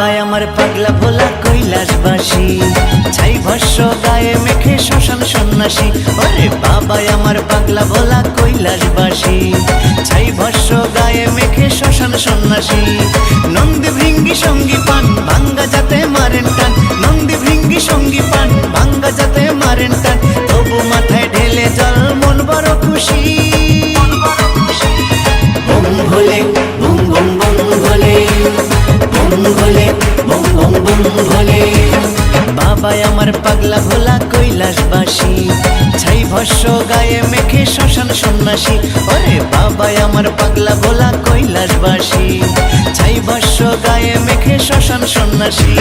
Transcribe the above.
বাবাই আমার পাগলা ভোলা কৈলাসবাসী, ছাই ভস্য গায়ে মেখে শ্মশান সন্ন্যাসী। ওরে বাবাই আমার পাগলা ভোলা কৈলাসবাসী, ছাই ভস্য গায়ে মেখে শ্মশান সন্ন্যাসী। নন্দী ভৃঙ্গি সঙ্গী পান ভাঙ্গা যাতে মারেন টান, নন্দী ভৃঙ্গি সঙ্গী পান ভাঙ্গা যাতে মারেন টান। তবু মাথায় ঢেলে জল মন বড় খুশি। বুম ভোলে বুম বুম বুম ভোলে, বুম ভোলে বুম বুম বুম ভোলে। বাবাই আমার পাগলা ভোলা কৈলাসবাসী, ছাই ভস্য গায়ে মেখে শ্মশান সন্ন্যাসী। ওরে বাবাই আমার পাগলা ভোলা কৈলাসবাসী, ছাই ভস্য গায়ে মেখে শ্মশান সন্ন্যাসী।